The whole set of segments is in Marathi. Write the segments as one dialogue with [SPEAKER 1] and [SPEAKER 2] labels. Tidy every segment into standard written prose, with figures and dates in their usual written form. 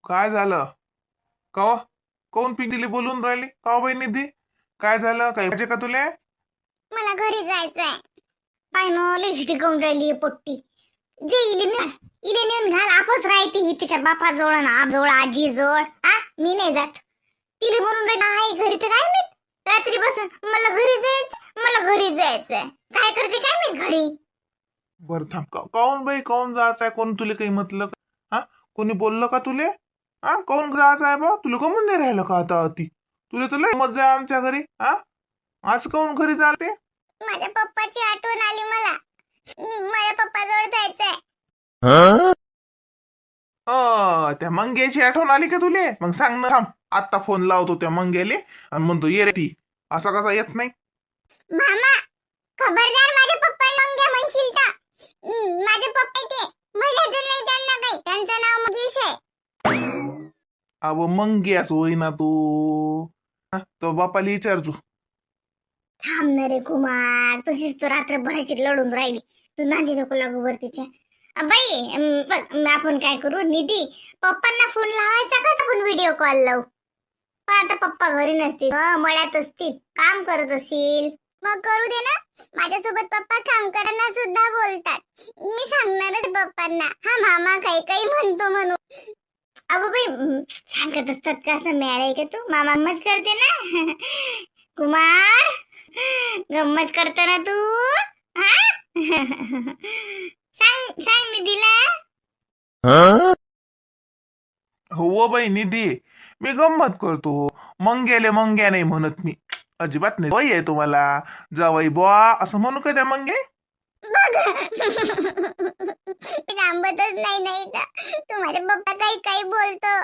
[SPEAKER 1] काय झालं? कवा कोण पिंकीली बोलून राहिली का बाई निधी? काय झालं? काय पाहिजे का तुले?
[SPEAKER 2] मला घरी जायचंय. पाय लई टिकवून राहिली पोट्टी. जे इले नेऊन घाल. आपच राहते ही तिच्या बापाजवळ ना आजोळ आजीजवळ. मी नाही जात. तिले म्हणून राहिला आहे घरी तर काय माहित. रात्री बसून मला घरी जायचं, मला घरी जायचंय. काय करते काय माहित घरी.
[SPEAKER 1] बर थांब. काऊन बाई काऊन जायचंय? कोण तुले काही म्हटलं का? हा, कोणी बोललं का तुले? हा, काऊन जायचंय बा? तुला कमून नाही राहिलं का आता अति? तुला तर लय मजा आहे आमच्या घरी. हा, आज काऊन घरी जाते?
[SPEAKER 2] माझ्या पप्पाची आठवण आली मला. माझ्या पप्पाजवळ जायचंय.
[SPEAKER 1] त्या मंग्याची आठवण आली का तुले? मग सांग ना. थांब, आता फोन लावतो त्या मंग्याले आणि म्हणतो ये रे ती. असा कसा येत नाही?
[SPEAKER 2] मामा, खबरदार माझ्या पप्पा मंग्या म्हणशील तर. माझे पप्पा ते म्हणायचं नाही त्यांना काही. त्यांचं नाव मुकेश आहे.
[SPEAKER 1] अव मंग्याच होई ना तू. हा, तो बापाला विचारतो.
[SPEAKER 2] थांब ना रे कुमार. तशीच तो रात्रभराची लढून राहिली. तू नांदी नको लागू वर तिच्या. बाई बघ, आपण काय करू निधी, पप्पांना फोन लावायचा का आपण व्हिडिओ कॉल लावू. पण आता पप्पा घरी नसतील, मळ्यात असतील, काम करत असतील. मग करू दे ना. माझ्यासोबत पप्पा काम करताना सुद्धा बोलतात. मी सांगणारच पप्पांना, हा मामा काही काही म्हणतो म्हणून. अगो बाई, सांगत असतात का असं मॅड आहे का तू? मामा गंमत करते ना. कुमार, गंमत करतो ना तू? हा. सांग सांग निधीला.
[SPEAKER 1] हो बाई निधी, मी गंमत करतो. मंग्याले मंग्या नाही म्हणत मी, अजिबात नाही. वय आहे तुम्हाला जावई बुवा असं म्हणू का त्या मंगे?
[SPEAKER 2] थांबतच नाही तर तू. माझ्या पप्पा काही काही बोलतो.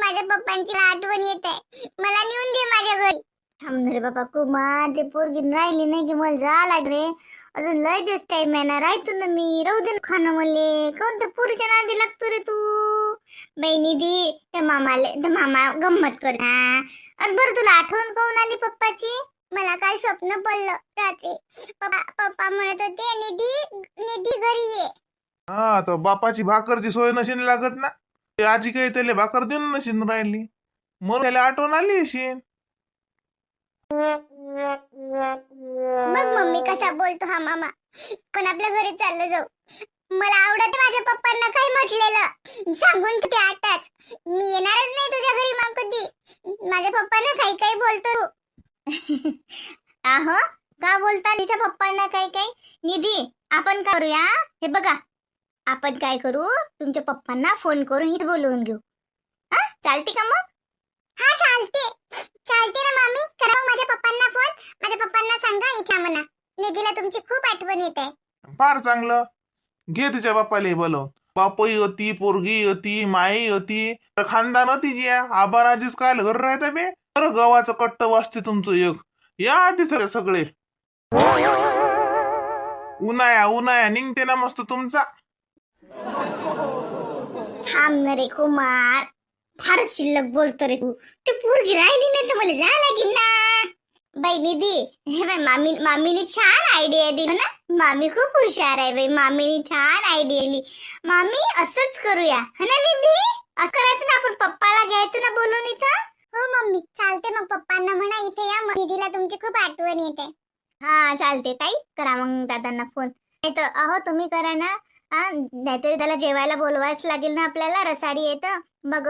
[SPEAKER 2] माझ्या पप्पांची आठवण येत आहे. मला नेऊन दे माझ्या घरी. थांब रे बाबा कुमार, ते पोरगी राहिली नाही की मला जा रे. अजून लय दिवस टाइम आहे ना. राहतो ना मी. राहू दे खाणं मले. कोणत्या पुरीच्या नादी लागतो रे तू? बहिणी दी त्या मामा गंमत कर ना. आणि बरं तुला आठवण काऊन आली पप्पाची? मला काल स्वप्न पडलं रात्री. पप्पा म्हणत होते निधी निधी घरी ये.
[SPEAKER 1] हा, तर बापाची भाकरची सोय नशीन लागत ना. ते आजी काही त्याला भाकर देऊन नशीन राहिली, म्हणून त्याला आठवण आली अशीन.
[SPEAKER 2] बघ मम्मी कसा बोलतो हा मामा. पण आपल्या घरी चाललं जाऊ. मला आवडत माझ्या पप्पांना काही म्हटलेलं सांगून किती आताच. मी येणारच नाही तुझ्या घरी मग कधी. माझ्या पप्पांना काही काही बोलतो. आहो, का बोलता तिच्या पप्पांना काही काही? निधी, आपण करूया हे बघा. आपण काय करू, तुमच्या पप्पांना फोन करून हिच बोलवून घेऊ. हा, चालते का मग? हा, चालते. चालते ना मामी. करा माझ्या पप्पांना फोन. माझ्या पप्पांना सांगा इथे म्हणा निधीला तुमची खूप आठवण येत आहे.
[SPEAKER 1] फार चांगलं. घे तिच्या बापाला बोलवून. बापही होती, पोरगी होती, माई होती, खानदान होती. जी आबाराजीच काय घर राहते बे. बरं, गव्हाचं कट्ट वाजते तुमचं एक. या आधी सगळे. उन्हाळ्या निघते ना मस्त तुमचा.
[SPEAKER 2] थांब ना रे कुमार. फार शिल्लक बोलतो रे तू. ती पोरगी राहिली नाही तर मला जायला लागेल ना. बाई निधी, हे बाई मामीने छान आयडिया दिली ना. मामी खूप हुशार आहे बाई. मामीने छान आयडिया दिली. मामी असंच करूया है ना निधी? असं करायचं ना आपण. पप्पाला घ्यायचं ना बोलून इथं. हो मम्मी, चालते. मग पप्पांना म्हणा इथे या. निधीला तुमची खूप आठवण येते. हा, चालते ताई. करा मग दादांना फोन. नाही तर अहो तुम्ही करा ना. नाहीतरी त्याला जेवायला बोलवायच लागेल ना आपल्याला. रसाडी येतं मग.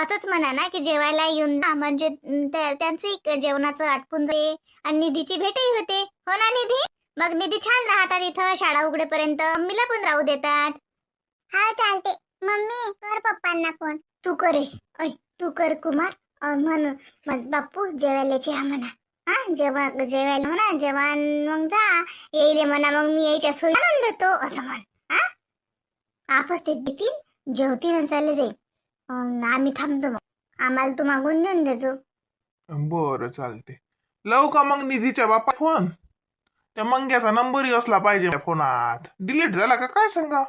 [SPEAKER 2] असंच म्हणा ना की जेवायला येऊन जा. म्हणजे त्यांचं जेवणाचं आटपून जाईल आणि निधीची भेटही होते. हो ना निधी? मग निधी छान राहतात इथं शाळा उघडेपर्यंत. मम्मीला पण राहू देतात. हा, चालते. मम्मी कर पप्पांना फोन. तू करे. तू कर कुमार. म्हणून बाप्पू जेवायला या म्हणा. हा, जेवायला म्हणा. जेवण मग जा येईल म्हणा. मग मी यायच्या सोयी आणून देतो असं म्हण. आपस ते देतील, जेवतील आणि चालले जाईल. आम्ही थांबतो मग. आम्हाला तू मागून देऊन देतो.
[SPEAKER 1] बरं, चालते. लावू का मग निधीच्या बापा फोन? त्या मंग्याचा नंबरही असला पाहिजे फोनात. डिलीट झाला का काय सांगा?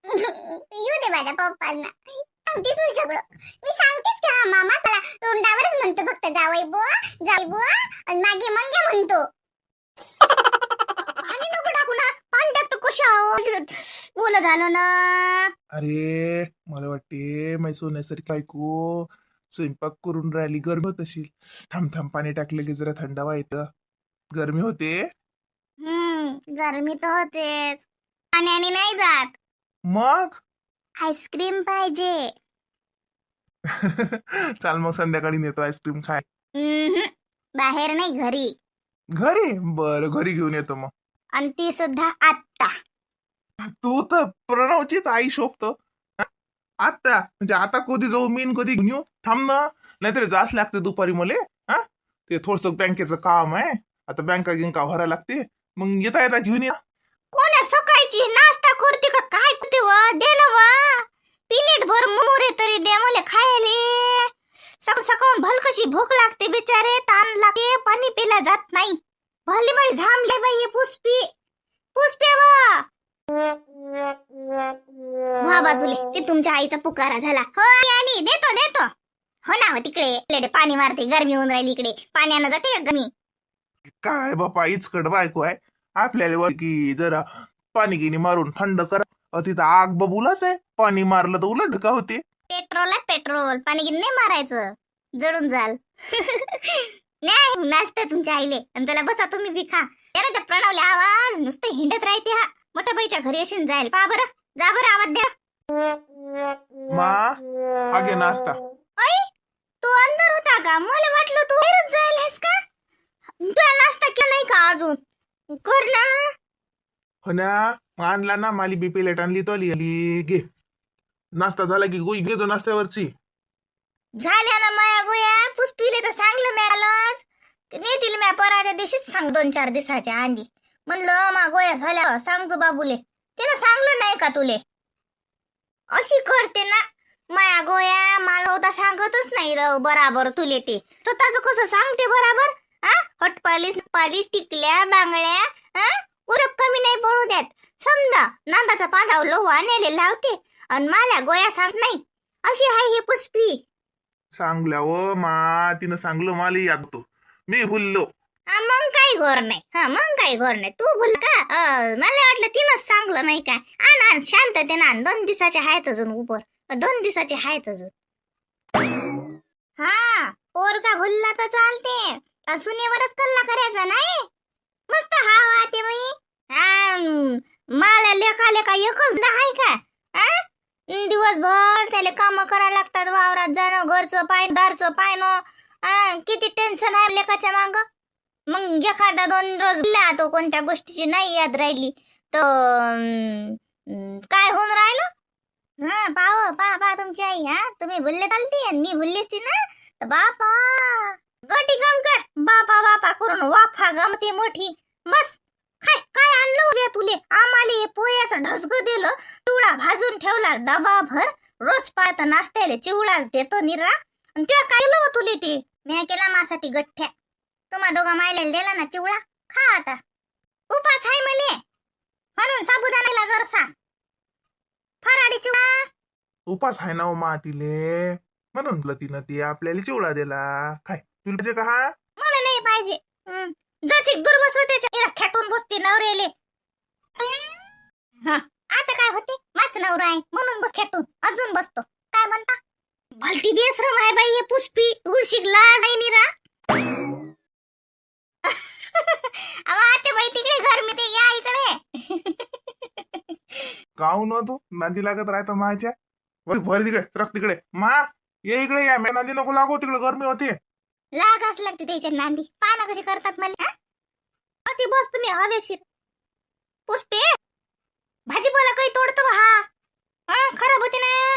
[SPEAKER 2] येऊ दे माझ्या पप्पांना. सांगतेस मी सगळं. मी सांगतेस की हा मामा त्याला तोंडावरच म्हणतो फक्त जावई बुवा आणि मागे मंग्या म्हणतो. पाणी नको टाकू ना. पाणी टाकतो कशा ओलं झालं ना.
[SPEAKER 1] अरे मला वाटते माझी सोन्यासारखी बायको स्वयंपाक करून राहिली, गरमी होत असेल. थांब थांब, पाणी टाकलं की जरा थंडावा येतं, गरमी होते.
[SPEAKER 2] गरमी तर होतेच, पाण्याने नाही जात.
[SPEAKER 1] मग
[SPEAKER 2] आईस्क्रीम पाहिजे.
[SPEAKER 1] चाल मग संध्याकाळी नेतो आईस्क्रीम खाय.
[SPEAKER 2] बाहेर नाही, घरी.
[SPEAKER 1] घरी? बरं, घरी घेऊन येतो मग.
[SPEAKER 2] आणि ती सुद्धा आत्ता.
[SPEAKER 1] तू तर प्रणवचीच आई शोभतो. आता म्हणजे आता कधी जाऊ मी कधी घेऊन येऊ? थांब ना, नाहीतर जाच लागते दुपारी मले. हा, ते थोडस बँकेचं काम आहे, आता बँका गिंका भरायला लागते, मग येता येता घेऊन या.
[SPEAKER 2] कोण्या सकाळची नाश्ता करते का काय करते व? दे ना व, प्लेट भर मोरे तरी दे मला खायले. सकाळ सकाळ भलकशी भूक लागते बिचारे, ताण लागते, पाणी पिला जात नाही. भली बाई झांबले बाई हे पुष्पी. पुष्पे वा बाजूले, ते तुमच्या आईचा पुकारा झाला. हो आली, देतो देतो. हो ना, हो तिकडे प्लेट पाणी मारते, गरमी होऊन राहिली इकडे, पाण्यानं जाते का गरमी?
[SPEAKER 1] काय बापा इचकट बायको आहे. आपल्याला वाट की जरा पाणी गिनी मारून थंड करा, तिथं आग बबुलाच आहे, पाणी मारलं तर उलट का होते.
[SPEAKER 2] पेट्रोल आहे पेट्रोल, पाणी गिन नाही मारायचं, जळून जाल. नाही नाचते तुमच्या आईले, आणि त्याला बसा तुम्ही बी खा. त्याला त्या प्रणवले आवाज नुसतं हिंडत राहते. हा मोठ्या बाईच्या घरी असून जाईल, पहा बरं, जा बरं आवाज द्या.
[SPEAKER 1] मा हा घे नाश्ता.
[SPEAKER 2] आई, तू अंदर होता का? मला वाटलं तू बाहेरच जायलास का? तुला नाश्ता केला नाही का अजून? कर ना.
[SPEAKER 1] हो ना, आणला ना, माली बी प्लेट आणली तो आली घे. नाश्ता झाला की गोई घेतो नाश्त्यावरची.
[SPEAKER 2] झाल्या ना माया गोया, पुष्पीले तर सांगलं मिळालंच. नेतील म्या पराच्या दिवशीच सांग, 2-4 दिवसाच्या आधी. म्हणलं मा गोया झाल्या सांगतो बाबूले. त्यानं सांगलं नाही का तुले? अशी करते ना माया गोया, मला होता सांगतच नाही राव बराबर तुले. ते स्वतःच कसं सांगते बराबर. हट पालिश टिकल्या बांगड्या, उरक कमी नाही पडू द्यात. समजा नांदाचा पांढाव लोह आणायला लावते, आणि मला गोया सांगत नाही. अशी आहे ही पुष्पी.
[SPEAKER 1] सांगल्या व मा, तिनं सांगलं मला याद होतो, मी भुललो.
[SPEAKER 2] मग काही घोर नाही. मग काही घोर नाही, तू भूल का? मला वाटलं तिनंच सांगलं नाही काय. आण शांततेनं आण, 2 दिवसाचे आहेत अजून उपर, 2 दिवसाचे आहेत अजून. हा, पोरगा भुलला तर चालते, सुनेवरच कल्ला करायचा नाही. मस्त हा ते बाई. मला लेखा लेखा एकच आहे का? दिवसभर त्याला काम करायला लागतात, वावरात जाणं, घरचं पाय दारचं पायनं. किती टेन्शन आहे लेखाच्या माग. मग एखादा 2 रोज तो कोणत्या गोष्टीची नाही याद राहिली तर काय होऊन राहिलं? पा तुमची आई. तुम्ही भुलले चालते आणि मी भुललीच ती ना, तर बापा गटी गम कर, बापा बापा करून वाफा गमते मोठी. बस काय आणलं उद्या तुले? आम्हाला पोह्याचं ढसग दिलं, चिवडा भाजून ठेवला डबा भर, रोज पाहता नाश्त्याला चिवडाच देतो निरा. आणि तुला काय केलं तुले? ते मी केला माझ्यासाठी गठ्ठ्या. तुम्हा दोघा मायला दिला ना चिवडा, खा आता. उपास आहे मले म्हणून साबुदाण्याला जरसा फराडी चिवडा.
[SPEAKER 1] उपास आहे ना हो मा तिले, म्हणून तुला तिनं ते आपल्याला चिवडा दिला. काय तुला जे का?
[SPEAKER 2] मला नाही पाहिजे. जशी दुर्बस होते खेटून बसते नवरेले. आता काय होते, माझ नवरा आहे म्हणून बस खेटून अजून बसतो. काय म्हणता? भलती बेसरम आहे बाई हे पुष्पी, उशिकला नाही निरा. आता बाई तिकडे घर मी ते या इकडे.
[SPEAKER 1] काहून हो तू नांदी लागत राहतो माच्या भर तिकडे, रख तिकडे. मा ये इकडे या, मी नांदी नको लागो, तिकडे गरमी होते.
[SPEAKER 2] लागाच लागते त्याच्या नांदी. पाना कशी करतात मला. अति बस तुम्ही हवेशीर. पुष्पे भाजीपाला काही तोडतो हा खराब होते ना.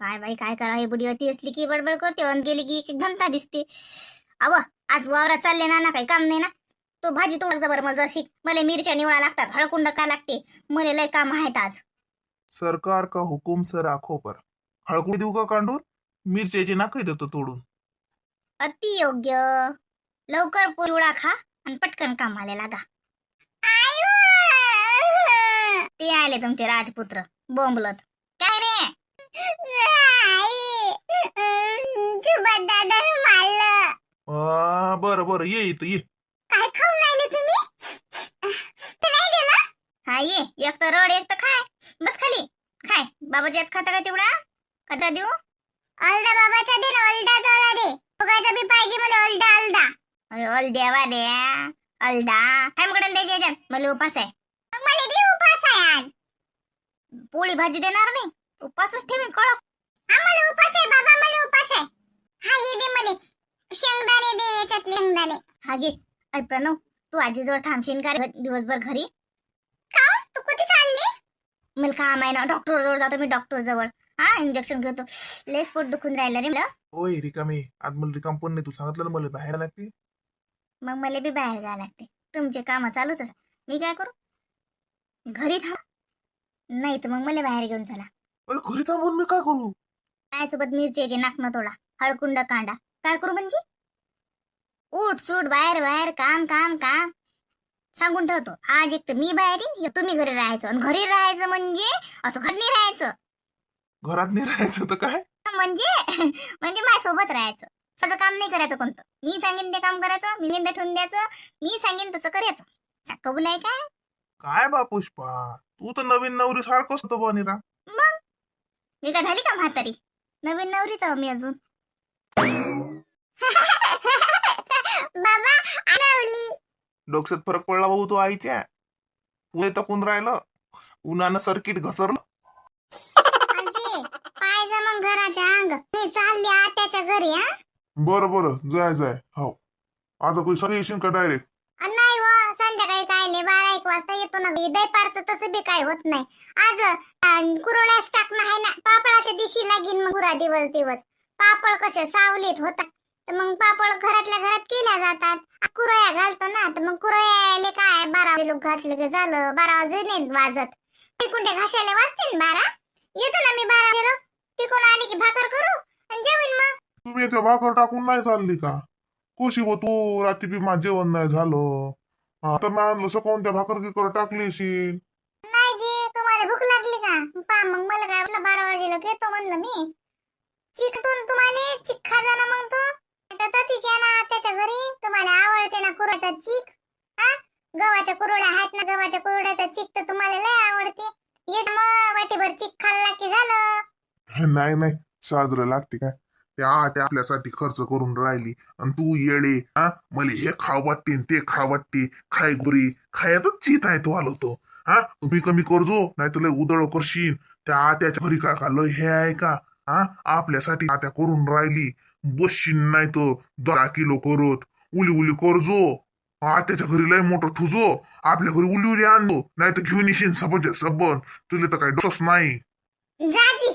[SPEAKER 2] काय बाई काय करा, हे बुडी अति असली की बडबड करते, अन गेली की एक घंटा दिसते. अव आज वावरात चालले ना काही काम नाही ना. तो भाजी तोडायचा बरं मला जशी. मला मिरच्या निवडा लागतात, हळकुंड का लागते, मला लय काम आहेत आज.
[SPEAKER 1] सरकार का हुकुम सर आखो पर. हळकुडी देऊ का कांडून? मिरच्याची नाकही देतो तोडून.
[SPEAKER 2] अति योग्य. लवकर पोळा खा आणि पटकन कामाला लागा. ते आले तुमचे राजपुत्र बोंबलत. काय रे? दादा मारलं.
[SPEAKER 1] बरं बरं, ये इथं ये.
[SPEAKER 2] काय खाऊन राहिले तुम्ही? हा ये, एक तर रड एक तर खाय. बस खाली खाय. बाबाच्या हात खाता का चिवडा? कचरा देऊ? अलदा बाबाचा दे ना, अलदा चला दे. बघायचं बी पाहिजे मला अलदा अलदा. अरे अलद्यावा द्या. अलदा टाइमकडे द्यायचे याच्यात. मला उपास आहे. मला बी उपास आहे आज. पोळी भाजी देणार नाही. उपासच ठेवीन कडक. आम्हाला उपास आहे बाबा, मला उपास आहे. हा हे दे मला. शेंगदाणे दे याच्यात शेंगदाणे. हा घे. अरे प्रणव, तू आजीजवळ थांबशील का रे दिवसभर घरी? का तू कुठे चालली? मला काम आहे ना, डॉक्टर जवळ जातो मी. डॉक्टर जवळ हा इंजेक्शन घेतो. लेस पोट दुखून राहिलं रे मला.
[SPEAKER 1] होय रिकामी, आज मला रिकाम पण नाही. तू सांगितलं ना मला बाहेर लागते.
[SPEAKER 2] मग मला बी बाहेर जायला लागते. तुमचे काम चालूच असतात. मी काय करू? घरी थांब, नाही तर मग मला बाहेर घेऊन चला.
[SPEAKER 1] अरे घरी थांबून मी काय करू?
[SPEAKER 2] माझ्यासोबत मिरचीचे नाकनं तोडा, हळकुंड कांडा. काय करू म्हणजे? उठ सूट बाहेर बाहेर, काम काम काम. सांगून ठेवतो, आज एक तर मी बाहेर येईन, एक तुम्ही घरी राहायचं. आणि घरी राहायचं म्हणजे असं घरी नाही राहायचं.
[SPEAKER 1] घरात नाही राहायचं तर काय?
[SPEAKER 2] म्हणजे म्हणजे माझ्यासोबत राहायचं. स्वतः काम नाही करायचं कोणतं. मी सांगेन ते काम करायचं, मी सांगेन ते ठेवून द्यायचं, मी सांगेन तसं करायचं. कबूल आहे काय?
[SPEAKER 1] काय बा पुष्पा, तू तर नवीन नवरी सारखंच होतं बनिरा.
[SPEAKER 2] मग मी काय झाली का म्हातारी? नवीन नवरीच आहो मी अजून. बाबा आणवली.
[SPEAKER 1] डोक्यात फरक पडला भाऊ तो आईच्या. पुढे तपून राहिलं, उन्हानं सर्किट घसरलं.
[SPEAKER 2] आजी पायजा मग घराच्या अंग. मी चालली आत्याच्या घरी. हा
[SPEAKER 1] बरं बरं, जाय जाय. हो आता कोणी सगळे येशील का डायरेक्ट?
[SPEAKER 2] नाही व संध्याकाळी काय 12-1 वाजता येतो ना. दैपारचं तसं बी काय होत नाही. आज कुरड्याच टाकणं आहे ना. पापडाच्या दिवशी लागीन मग पुरा दिवस दिवस. पापड कसे सावलीत होतात, तर मग पापड घरातल्या घरात केल्या जातात. कुरया घालतो ना, तर मग कुरयाले काय 12 वाजे लोक घातले की झालं. 12 वाजे नाही वाजत. कुंठे घाशाले वाजते 12. येतो ना मी 12 वाजे. तिकून आली की भाकर करू आणि जेवण. मग
[SPEAKER 1] तुम्ही इथे भाकर टाकून नाही चालली का? खुशी हो तू, रात्री बी माझं जेवण नाही झालं. आता मी असं कोणत्या भाकर गिकर टाकली असेल.
[SPEAKER 2] नाही जी, तुम्हाला भूक लागली का? पा मग मला काय म्हटलं 12 वाजेला घेतो म्हणलं मी. चिकटून तुम्हाला चिक खाजा ना मग तो. आता तिच्या ना त्याच्या घरी तुम्हाला आवडते ना कुरड्याचा चिक. हा गव्हाच्या कुरड्या आहेत ना, गव्हाच्या कुरड्याचा चिक तर तुम्हाला लय आवडते. ये मग वाटीभर चिक खाल्ला की झालं.
[SPEAKER 1] नाही नाही, साजरं लागते काय? त्या आपल्यासाठी खर्च करून राहिली आणि तू येडे. हा मला हे खाव वाटते ते खाव वाटते. खाय गुरी खायतच चित आहे तो आलो तो. हा तुम्ही कमी करजो, नाही तर लय उदळ करशील. त्या आत्याच्या घरी काय खाल्लं हे आहे का? हा आपल्यासाठी आत्या करून राहिली. बसशील नाही तर 10 किलो करत उली उली करजो. आत्याच्या घरी लय मोठं ठुजो. आपल्या घरी उली उली आणलो, नाही तर घेऊन येशील सबन सबन. तुला तर काही डोस नाही.
[SPEAKER 2] जाजी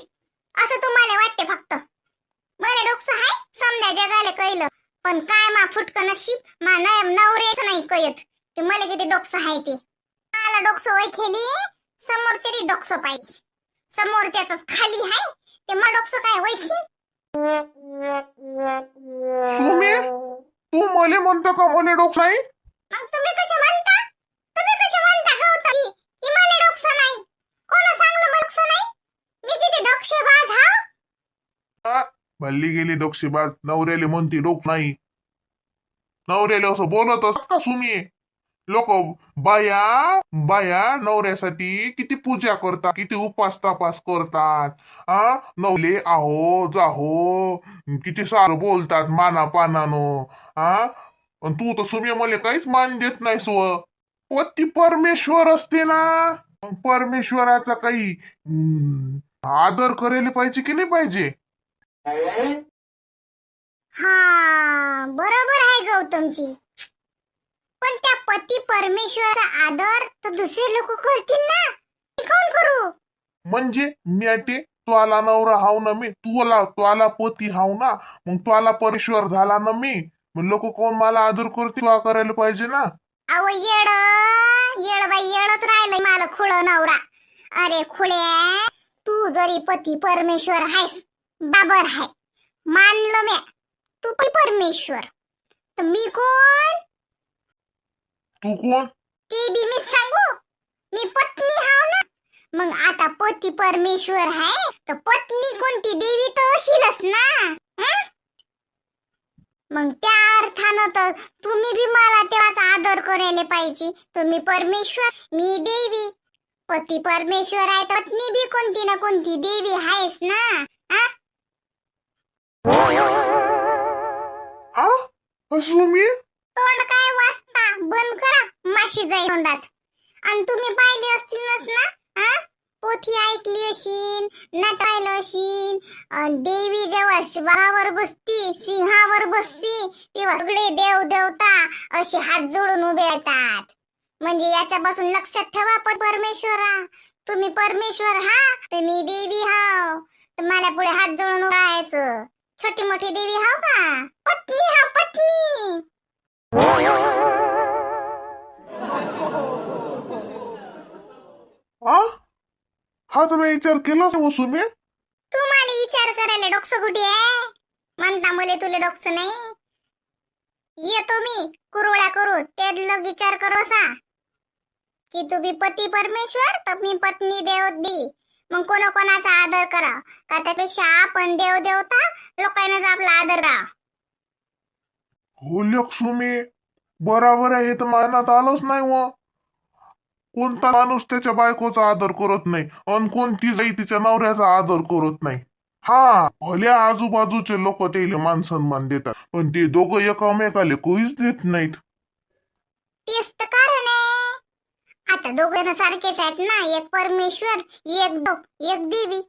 [SPEAKER 2] असं तुम्हाला वाटते फक्त. मला डोकस आहे समजा जगाला कळलं. पण काय मा फुटकं नशीब मा नवरेच नाही कळत ते मला किती डोकस आहे ते. मला डोकस ओळखेली समोरच्या डोकस पाहिजे. समोरच्याच खाली आहे ते मग डोकस काय ओळखीन.
[SPEAKER 1] सुमे, तू मले म्हणतो का मले डोकं नाही?
[SPEAKER 2] मग तुम्ही कसे म्हणता? तुम्ही कसे म्हणता गौतमी की मला डोकस नाही? कोण सांगलं मला डोकस नाही? मी किती डोकशेबाज हाव.
[SPEAKER 1] भल्ली गेली डोकशीबाज. नवऱ्याले म्हणती डोक नाही. नवऱ्याले असं बोलत असत का सुमी? लोक बाया बाया नवऱ्यासाठी किती पूजा करतात, किती उपास तपास करतात. नवले आहो जाहो किती सारं बोलतात माना पानानं. तू तर सुमी मला काहीच मान देत नाहीस व. पती परमेश्वर असते ना, मग परमेश्वराचा काही आदर करायला पाहिजे की नाही पाहिजे?
[SPEAKER 2] हा बरोबर आहे गौतमजी. पण त्या पती परमेश्वराचा आदर तर दुसरे लोक करतील ना. मी कोण करू?
[SPEAKER 1] म्हणजे म्याटे त्वाला नवरा हाव ना मी, त्वाला पती हाव ना, मग त्वाला परमेश्वर झाला ना मी. मग लोक कोण मला आदर करतील करायला पाहिजे ना.
[SPEAKER 2] अहो येड येड बाई येडच राहिलंय मला खुळ नवरा. अरे खुळ्या, तू जरी पती परमेश्वर आहेस, बाबर आहे, मानलं म्या तू पण परमेश्वर, तर मी कोण?
[SPEAKER 1] तू कोण?
[SPEAKER 2] ते बी मी सांगू. मी पत्नी हाव ना. मग आता पती परमेश्वर आहे तर पत्नी कोणती देवी तर अशीलच ना. मग त्या अर्थानं तर तुम्ही बी मला तेव्हाच आदर करायला पाहिजे. तुम्ही परमेश्वर, मी देवी. पती परमेश्वर आहे तर पत्नी बी कोणती ना कोणती देवी आहेस ना. आ?
[SPEAKER 1] सुमी
[SPEAKER 2] तोंड काय वाचता बंद करा, माशी जाई तोंडात. आणि तुम्ही पाहिली असतीलच ना, आ? पोथी ऐकली अशीन, नटायला अशीन. देवी जेव्हा वाघावर बसती, सिंहावर बसती, तेव्हा सगळे देव देवता असे हात जोडून उभे राहतात. म्हणजे याच्यापासून लक्षात ठेवा परमेश्वरा, तुम्ही परमेश्वर हा, तुम्ही देवी हाव. तुम्हाला पुढे हात जोडून उभं राहायचं. छोटी मोठी देवी हाव का? पत्नी हा, पत्नी.
[SPEAKER 1] हा तुम्ही विचार केलाच मग सुमी?
[SPEAKER 2] तुम्हाला विचार करायला डोकं कुठे आहे? म्हणता मुले तुला डोकं नाही? येतो मी कुरुळा करू, ते लोक विचार करो असा की तुम्ही पती परमेश्वर तर मी पत्नी देवदी. मग कोणाचा आदर करा का? त्यापेक्षा आपण देव देवता लोकांनाच आपला आदर करा.
[SPEAKER 1] हो लक्ष्मी, बराबर आहे. हे तर मानत आलंच नाही व. कोणता माणूस त्याच्या बायकोचा आदर करत नाही आणि कोणती जाई तिच्या नवऱ्याचा आदर करत नाही. हा, भल्या आजूबाजूचे लोक त्याला मान सन्मान देतात, पण ते दोघं एकामेकाला कोणीच देत नाहीत.
[SPEAKER 2] तेच तर कारण आहे. आता दोघं सारखेच आहेत ना, एक परमेश्वर, एक देवी.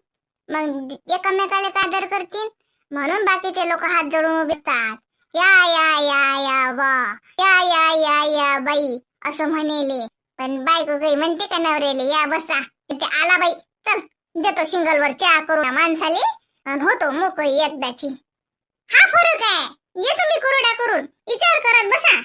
[SPEAKER 2] मग एकामेकाला आदर करतील म्हणून बाकीचे लोक हात जोडून उभे असतात. या या या या वा, या या या या बाई असं म्हणेले. पण बायको काही म्हणते का नवरेले या बसा, तिथे आला बाई, चल देतो शिंगलवर चहा करून माणसाले आणि होतो मोकळी एकदाची. हा फरक आहे. ये तुम्ही कुरड्या करून विचार करत बसा.